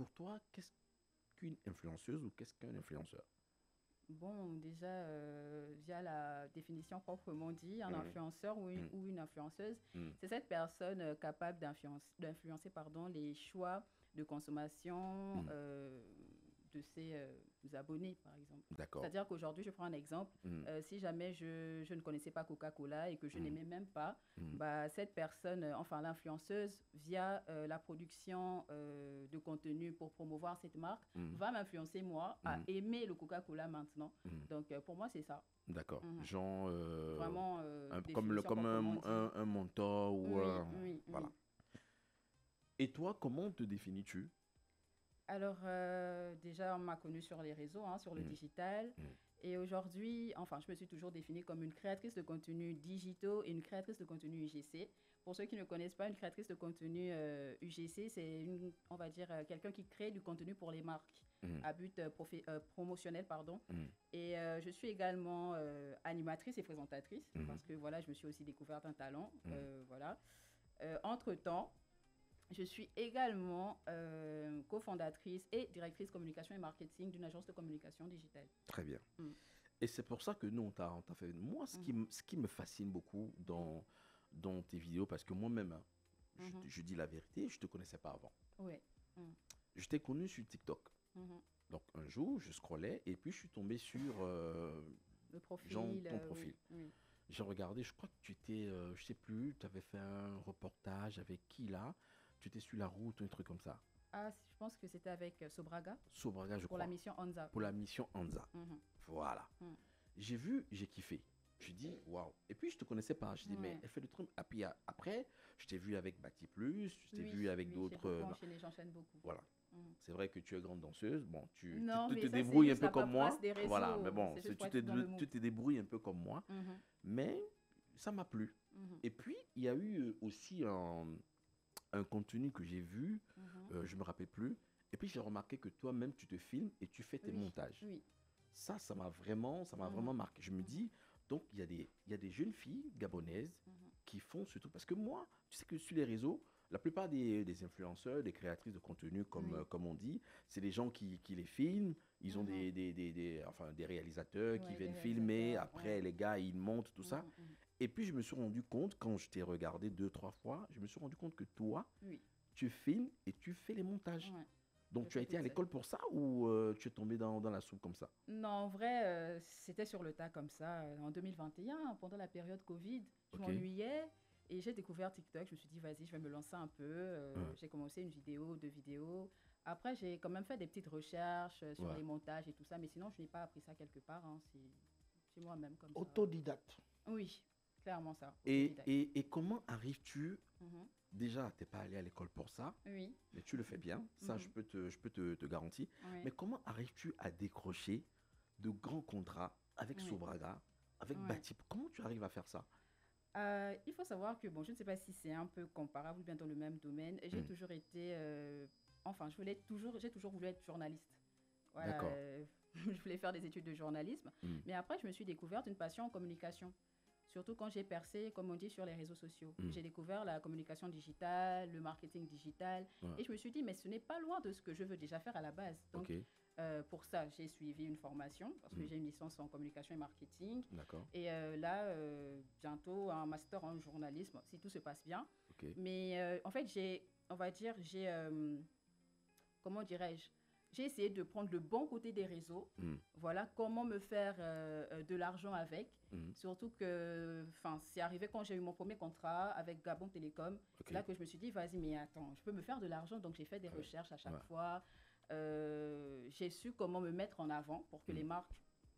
pour toi, qu'est-ce qu'une influenceuse ou qu'est-ce qu'un influenceur? Bon, déjà, via la définition proprement dit, un Mhm, influenceur mhm, ou une influenceuse, mhm, c'est cette personne capable d'influencer pardon, les choix de consommation mhm. de ses abonnés, par exemple. D'accord. C'est-à-dire qu'aujourd'hui, je prends un exemple, Mhm, si jamais je ne connaissais pas Coca-Cola et que je mhm, n'aimais même pas, mhm, bah, cette personne, enfin l'influenceuse, via la production de contenu pour promouvoir cette marque, mhm, va m'influencer moi à mhm, aimer le Coca-Cola maintenant. mhm. Donc pour moi, c'est ça. D'accord. Mhm. Genre, Vraiment, comme, définition proprement dit. un mentor ou Oui, un... oui, Voilà. oui. Et toi, comment te définis-tu? Alors, déjà, on m'a connue sur les réseaux, hein, sur le Mhm, digital. mhm, Et aujourd'hui, enfin, je me suis toujours définie comme une créatrice de contenu digitaux et une créatrice de contenu UGC. Pour ceux qui ne connaissent pas, une créatrice de contenu UGC, c'est, on va dire, quelqu'un qui crée du contenu pour les marques mhm, à but promotionnel, pardon. mhm, Et je suis également animatrice et présentatrice mhm, parce que voilà, je me suis aussi découverte un talent. mhm. Voilà. Entre-temps, je suis également cofondatrice et directrice communication et marketing d'une agence de communication digitale. Très bien. Mm. Et c'est pour ça que nous, on t'a fait... Moi, Mhm. ce qui me fascine beaucoup Oui. dans tes vidéos, parce que moi-même, hein, Mhm. je dis la vérité, je ne te connaissais pas avant. Ouais. Mm. Je t'ai connu sur TikTok. Mhm. Donc un jour, je scrollais et puis je suis tombé sur Le Jean, profil, ton oui, profil. oui. J'ai regardé, je crois que tu étais, je sais plus, tu avais fait un reportage avec qui là? Tu étais sur la route, un truc comme ça. Ah, je pense que c'était avec Sobraga Sobraga, je pour la crois. mission Anza, Pour la oui. mission Anza. Mhm. Voilà. Mm. J'ai vu, j'ai kiffé. Je dis, waouh. Et puis, je te connaissais pas. Je dis, mais Ouais. elle fait le truc. Et puis, après, je t'ai vu avec Bati Plus, je t'ai vu Oui, avec oui, j'ai d'autres. beaucoup enchaîné, j'enchaîne beaucoup. Voilà. Mhm. C'est vrai que tu es grande danseuse. Bon, Non, tu te mais ça, c'est débrouilles un juste peu la comme paperasse moi. des Voilà. Mais réseaux. bon, C'est juste pour être dans le tu mood. te débrouilles un peu comme moi. Mhm. Mais ça m'a plu. Mhm. Et puis, il y a eu aussi un contenu que j'ai vu. Mhm. Je me rappelle plus. Et puis, j'ai remarqué que toi-même, tu te filmes et tu fais tes Oui, montages. oui. Ça m'a vraiment Mhm. marqué. Je me Mhm. dis, donc, il y a des jeunes filles gabonaises Mhm. qui font ce truc. Parce que moi, tu sais que sur les réseaux, la plupart des influenceurs, des créatrices de contenu, Oui. comme on dit, c'est des gens qui les filment. Ils ont Mhm. enfin, des réalisateurs qui Ouais, des viennent filmer. réalisateurs, Après, ouais. les gars, ils montent, tout ça. Mhm, mhm. Et puis, je me suis rendu compte, quand je t'ai regardé deux, trois fois, je me suis rendu compte que toi, Oui, tu filmes et tu fais les montages. ouais. Donc, Je tu as fais été tout à ça. l'école pour ça ou tu es tombé dans la soupe comme ça? Non, en vrai, c'était sur le tas comme ça. En 2021, pendant la période Covid, je Ok. m'ennuyais et j'ai découvert TikTok. Je me suis dit, vas-y, je vais me lancer un peu. Hein, J'ai commencé une vidéo, deux vidéos. Après, j'ai quand même fait des petites recherches sur ouais. les montages et tout ça. Mais sinon, je n'ai pas appris ça quelque part, hein. C'est moi-même comme ça. Autodidacte. Oui, clairement ça, autodidacte. Et comment arrives-tu, Mhm. déjà, tu n'es pas allé à l'école pour ça, Oui. mais tu le fais bien, ça Mhm. je peux te garantir. Mais Oui. comment arrives-tu à décrocher de grands contrats avec Oui. Sobraga, avec Oui. Batip? Comment tu arrives à faire ça? Il faut savoir que, bon, je ne sais pas si c'est un peu comparable ou bien dans le même domaine. J'ai Hmm, toujours été, enfin, j'ai toujours voulu être journaliste. Voilà, d'accord. je voulais faire des études de journalisme. Hmm, Mais après, je me suis découverte une passion en communication. Surtout quand j'ai percé, comme on dit, sur les réseaux sociaux. hmm, J'ai découvert la communication digitale, le marketing digital. ouais, Et je me suis dit, mais ce n'est pas loin de ce que je veux déjà faire à la base. ok. Donc, pour ça, j'ai suivi une formation, parce que Hmm, j'ai une licence en communication et marketing. d'accord. Et là, bientôt, un master en journalisme, si tout se passe bien. Ok. Mais en fait, on va dire, comment dirais-je, j'ai essayé de prendre le bon côté des réseaux. Hmm, Voilà, comment me faire de l'argent avec. hmm, Surtout que, enfin, c'est arrivé quand j'ai eu mon premier contrat avec Gabon Télécom. ok. C'est là que je me suis dit, vas-y, mais attends, je peux me faire de l'argent. Donc, j'ai fait des Ouais. recherches à Ouais. chaque fois. J'ai su comment me mettre en avant pour que Hmm, les marques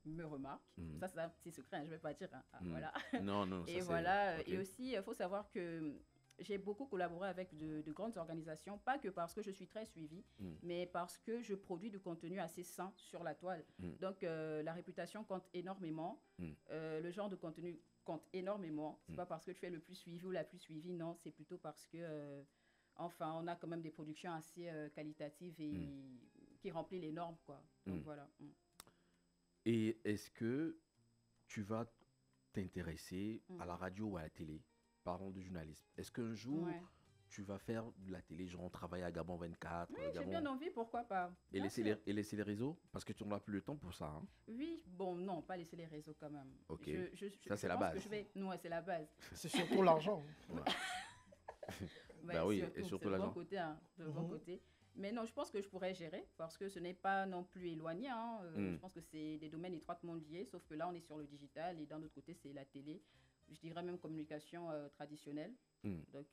me remarquent. hmm, Ça, c'est un petit secret, hein, je ne vais pas dire, hein. Ah, hmm. voilà. Non, non, ça Et c'est... voilà. Ok. Et aussi, il faut savoir que j'ai beaucoup collaboré avec de grandes organisations, pas que parce que je suis très suivie, Hmm, mais parce que je produis du contenu assez sain sur la toile. hmm, Donc, la réputation compte énormément. hmm, Le genre de contenu compte énormément. C'est hmm, pas parce que tu es le plus suivi ou la plus suivie, non, c'est plutôt parce que, enfin, on a quand même des productions assez qualitatives hmm, et qui remplissent les normes, quoi. Donc, hmm. voilà. Et est-ce que tu vas t'intéresser à Mm. la radio ou à la télé? Parlons du journalisme. Est-ce qu'un jour, Ouais. tu vas faire de la télé, genre travailler à Gabon 24, Oui, j'ai bien Gabon, envie, pourquoi pas? et Bien laisser sûr. les réseaux, parce que tu n'auras plus le temps pour ça, hein. Oui, bon, non, pas laisser les réseaux quand même. Ok, ça Je c'est la pense que base. je vais... Non, ouais, c'est la base. C'est surtout l'argent. Ouais. Bah Ouais, oui, et surtout, c'est surtout le bon l'agent. côté, hein, le bon Mhm. côté. Mais non, je pense que je pourrais gérer parce que ce n'est pas non plus éloigné, hein. Hmm, Je pense que c'est des domaines étroitement liés, sauf que là, on est sur le digital et d'un autre côté, c'est la télé. Je dirais même communication traditionnelle. hmm. Donc,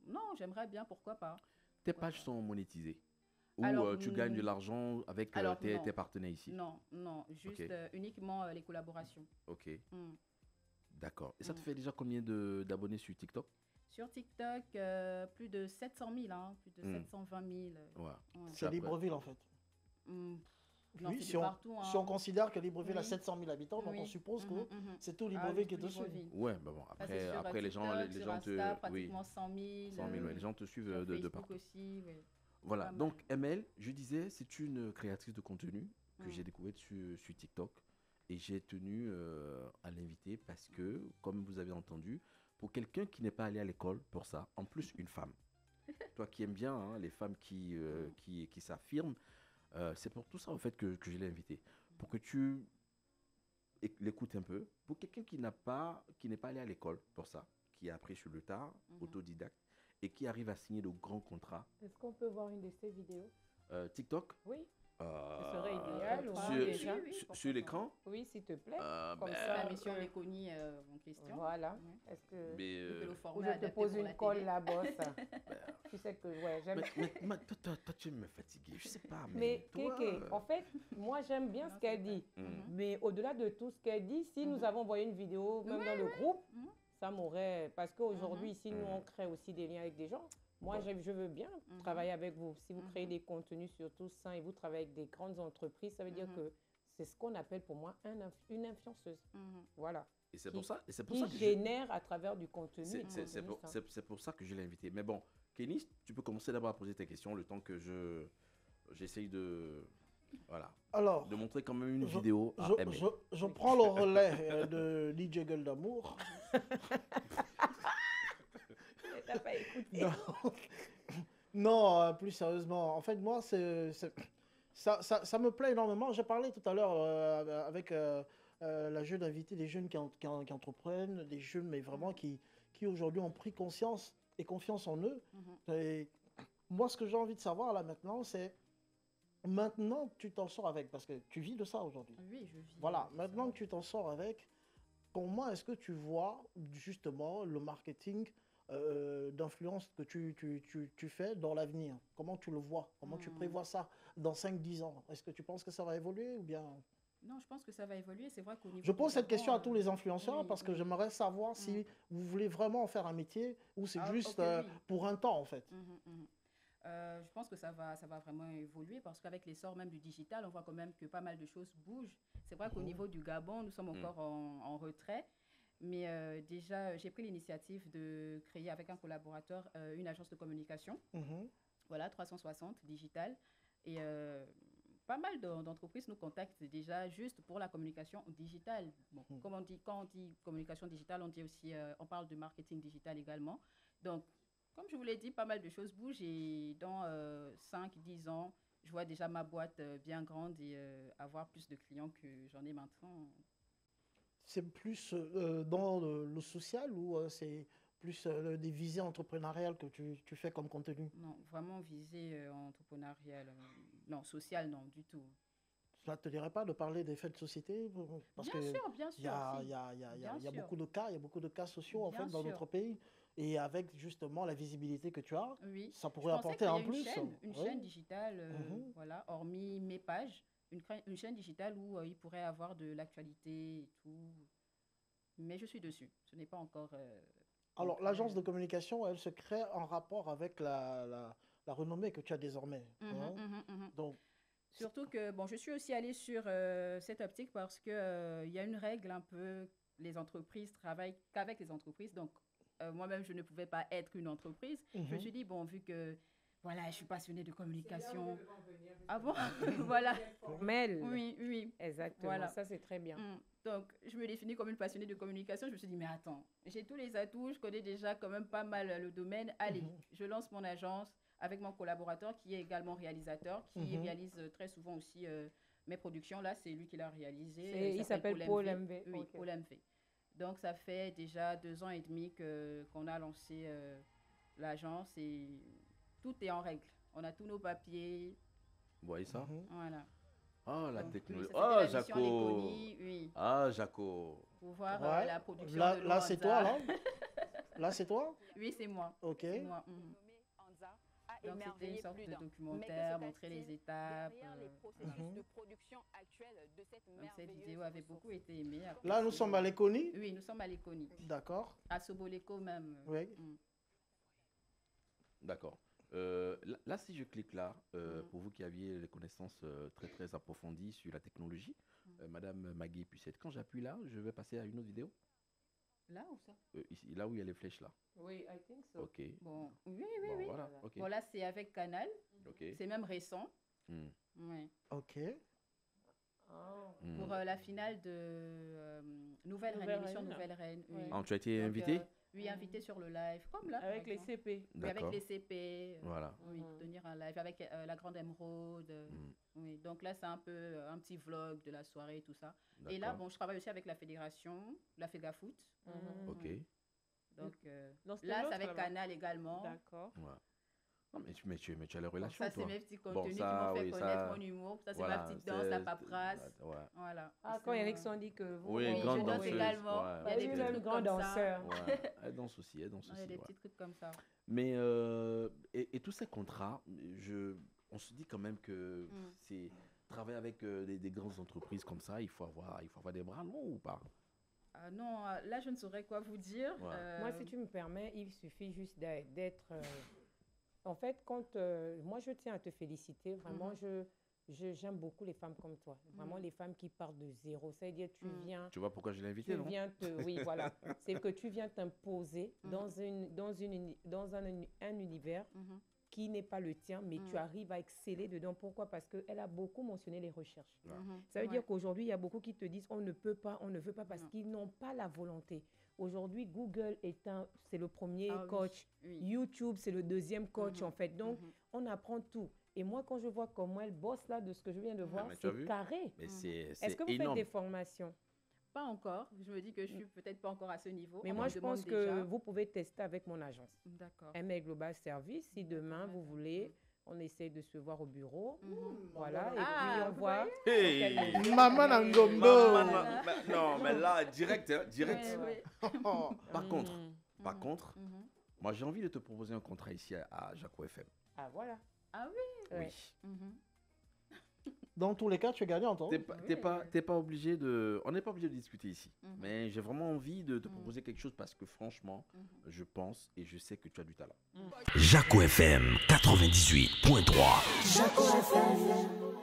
non, j'aimerais bien, pourquoi pas. Tes Pourquoi pages pas. sont monétisées ou Alors, tu gagnes de l'argent avec tes non, partenaires ici. non, non, Ok, juste uniquement les collaborations. ok, Hmm, d'accord. Et ça te hmm. fait déjà combien d'abonnés sur TikTok? Sur TikTok, plus de 700 000, hein, plus de Hmm, 720 000. ouais. Ouais. Tu C'est as prêt? Libreville, en fait. Hmm. Non, Oui, c'est de partout, si on hein. considère que Libreville a Oui, 700 000 habitants, donc on oui. suppose que Mhm. c'est tout Ah Libreville oui, qui est tout dessus. Libreville. Ouais, bah bon, Ça, c'est sur après TikTok, les sur gens Insta, oui, pratiquement 100 000. 100 000, ouais, les gens te suivent Sur de Facebook partout. aussi, oui. Voilà, Pas mal. donc ML, je disais, c'est une créatrice de contenu que Mm. j'ai découverte sur TikTok et j'ai tenu à l'inviter parce que, comme vous avez entendu, pour quelqu'un qui n'est pas allé à l'école pour ça, en plus une femme, toi qui aimes bien hein, les femmes qui s'affirment, c'est pour tout ça en fait que je l'ai invité, pour que tu l'écoutes un peu, pour quelqu'un qui n'est pas allé à l'école pour ça, qui a appris sur le tard, Mhm. autodidacte, et qui arrive à signer de grands contrats. Est-ce qu'on peut voir une de ces vidéos? TikTok, Oui, Euh, serait idéal, au sur, moins, déjà. Oui, sur- pourquoi sur pas. l'écran, oui, s'il te plaît. Comme ben, C'est ça, la mission que- Léconie en question. Voilà. Oui. Est-ce que... mais, On peut le Ou former je te adapté pose pour une la colle télé. la bosse. ben, Tu sais que, ouais, j'aime. toi, tu me fatigues, je sais pas, Mais toi, Kéké, en fait, moi j'aime bien Non, ce qu'elle c'est dit. hmm, Mhm. Mais au-delà de tout ce qu'elle dit, si nous Mhm. avons envoyé une vidéo, même Oui, dans le groupe, Mhm. ça m'aurait. Parce qu'aujourd'hui, ici, nous, Mhm. on crée aussi des liens avec des gens. Moi, Bon. je veux bien Mhm. travailler avec vous. Si vous créez Mhm. des contenus surtout sains et vous travaillez avec des grandes entreprises, ça veut dire Mhm. que c'est ce qu'on appelle pour moi une influenceuse. Mhm. Voilà. et c'est qui- pour ça, et c'est pour Qui ça que génère à travers du contenu. c'est et du c'est- contenu sain. c'est pour ça que je l'ai invité. Mais bon, Kenny, tu peux commencer d'abord à poser tes questions, le temps que j'essaye voilà, Alors, de montrer quand même une je, vidéo à je, aimer. je prends le relais de DJ Gueule d'amour. T'as pas écouté. Non, non, plus sérieusement, en fait, moi, ça me plaît énormément. J'ai parlé tout à l'heure avec la jeune invitée, des jeunes qui entreprennent, des jeunes, mais vraiment qui aujourd'hui ont pris conscience et confiance en eux. Mhm. Et moi, ce que j'ai envie de savoir là maintenant, c'est maintenant tu t'en sors avec, parce que tu vis de ça aujourd'hui. Oui, je vis. Voilà, de maintenant ça. que tu t'en sors avec, comment est-ce que tu vois justement le marketing d'influence que tu fais dans l'avenir? Comment tu le vois? Comment tu Hmm. prévois ça dans 5 10 ans? Est-ce que tu penses que ça va évoluer ou bien... Non, je pense que ça va évoluer. C'est vrai qu'au niveau Je du pose cette question à Gabon, tous les influenceurs oui, parce que oui. j'aimerais savoir si vous voulez vraiment en faire un métier ou c'est Ah, juste ok, oui. pour un temps en fait. Mhm, mhm. Je pense que ça va vraiment évoluer parce qu'avec l'essor même du digital, on voit quand même que pas mal de choses bougent. C'est vrai qu'au Mhm. niveau du Gabon, nous sommes Mhm. encore en retrait. Mais déjà, j'ai pris l'initiative de créer avec un collaborateur une agence de communication. Mhm. Voilà, 360 digital. Et pas mal d'entreprises nous contactent déjà juste pour la communication digitale. Bon, Mhm. comme on dit, quand on dit communication digitale, on dit aussi, on parle de marketing digital également. Donc, comme je vous l'ai dit, pas mal de choses bougent et dans 5-10 ans, je vois déjà ma boîte bien grande et avoir plus de clients que j'en ai maintenant. C'est plus dans le social ou c'est plus des visées entrepreneuriales que tu fais comme contenu? Non, vraiment visée entrepreneuriale. Non, sociale, non, du tout. Cela ne te dirait pas de parler des faits de société? Parce Bien que sûr, bien il y sûr. a, Si. il y a- il y a- il y a- Bien il y a sûr. beaucoup de cas, il y a beaucoup de cas sociaux en Bien fait dans sûr. notre pays. Et avec justement la visibilité que tu as, Oui. ça Je pourrait pensais apporter qu'il y a un plus. une Oui. chaîne digitale, Mhm. voilà, hormis mes pages, une chaîne digitale où il pourrait avoir de l'actualité et tout. Mais je suis dessus. Ce n'est pas encore Alors, concret. l'agence de communication, elle se crée en rapport avec la renommée que tu as désormais. Mhm, Hein. mhm, mhm. Donc, Surtout que, bon, je suis aussi allée sur cette optique parce que il y a une règle un peu, les entreprises travaillent qu'avec les entreprises. Donc, moi-même, je ne pouvais pas être une entreprise. Je me mhm. suis dit, bon, vu que, voilà, je suis passionnée de communication. Ah bon? Voilà. Formel. Oui, oui. Exactement. Voilà. Ça, c'est très bien. Donc, je me définis comme une passionnée de communication. Je me suis dit, mais attends, j'ai tous les atouts, je connais déjà quand même pas mal le domaine. Allez, je lance mon agence avec mon collaborateur qui est également réalisateur, qui réalise très souvent aussi mes productions. Là, c'est lui qui l'a réalisé. Il s'appelle Paul MV. Oui, Ok. Paul MV. Donc, ça fait déjà 2 ans et demi qu'on a lancé l'agence et tout est en règle. On a tous nos papiers. Vous voyez ça? Voilà. Ah, la Donc, technologie. oui, Ah, ça, c'était la mission Jaco. Léconie, oui, Ah, Jaco. pour voir Ouais. la production Là, de là c'est toi, Loanza. là? Là, c'est toi? Oui, c'est moi. Ok. C'est moi. Donc, c'était une sorte de documentaire, montrer les étapes. de production actuelle de cette Donc, cette vidéo avait beaucoup été aimée. Là, nous sommes à Léconie. Oui, nous sommes à Léconie. D'accord. À Soboleko même. Oui. D'accord. Là, si je clique là, pour vous qui aviez les connaissances très très approfondies sur la technologie, Madame Maggie Pucette, quand j'appuie là, je vais passer à une autre vidéo. Là ou ça? Ici, là où il y a les flèches là. Oui, I think so. Ok. Bon, oui, Bon, oui. voilà. Ok. Bon, là, c'est avec Canal. Ok. C'est même récent. Hmm. Oui. Ok. Ah. Hmm. Pour la finale de Nouvelle Reine, Nouvelle émission Reine. Nouvelle Reine. Oui. Ouais. Ah, tu as été Donc, invité? oui, invité sur le live, comme là. Avec par les exemple. CP. Oui, avec D'accord. les CP. Voilà. Oui, tenir un live avec la grande émeraude. Oui, donc là, c'est un peu un petit vlog de la soirée, tout ça. Et là, D'accord. bon, je travaille aussi avec la fédération, la FEGAFoot. Ok. Donc Non, c'était là, c'est l'autre, avec là-bas. Canal également. D'accord. Ouais. Non, mais tu as les Donc relations, ça, c'est toi. mes petits Bon, contenus ça, qui m'ont fait oui, connaître ça, mon humour. Ça, c'est voilà, ma petite danse, la c'est- paperasse. Ouais. Voilà. Ah, Et quand c'est, Eric dit que vous. Oui, Oui, grande je danse danseuse. également. Ouais. Il y a des Oui, petits même trucs grand comme ça. danseur. Ouais. Elle danse aussi, elle danse Il y a aussi. des Ouais. petits trucs comme ça. Mais et tous ces contrats, on se dit quand même que c'est travailler avec des grandes entreprises comme ça, il faut avoir des bras longs ou pas? Ah non, là, je ne saurais quoi vous dire. Ouais. Moi, si tu me permets, il suffit juste d'être. En fait, quand moi, je tiens à te féliciter. Vraiment, j'aime beaucoup les femmes comme toi. Vraiment, les femmes qui partent de zéro. C'est-à-dire, tu viens. Tu vois pourquoi je l'ai invité, non? Oui, voilà. C'est que tu viens t'imposer dans un univers qui n'est pas le tien, mais tu arrives à exceller dedans. Pourquoi? Parce qu'elle a beaucoup mentionné les recherches. Ça veut dire qu'aujourd'hui, il y a beaucoup qui te disent on ne peut pas, on ne veut pas, parce qu'ils n'ont pas la volonté. Aujourd'hui, Google c'est le premier coach. Oui. YouTube, c'est le deuxième coach, en fait. Donc, on apprend tout. Et moi, quand je vois comment elle bosse là, de ce que je viens de voir, mais tu as c'est vu? carré. Mais c'est Est-ce que vous énorme. faites des formations? Pas encore. Je me dis que je suis peut-être pas encore à ce niveau. Mais On moi, me je demande pense que déjà. vous pouvez tester avec mon agence. D'accord. ML Global Service. Si demain, vous voulez, on essaie de se voir au bureau. Voilà. Et Ah, puis, on vous voit. Hey! Maman Nangombo. Non, mais là, direct, hein, direct. Ouais. Oh. Par contre, moi j'ai envie de te proposer un contrat ici à Jaco FM. Ah, voilà. Ah oui. Ouais. Dans tous les cas, tu es gagnant, toi. T'es pas obligé de. On n'est pas obligé de discuter ici. Mais j'ai vraiment envie de te proposer quelque chose parce que franchement, je pense et je sais que tu as du talent. Jaco FM 98.3. Jaco FM.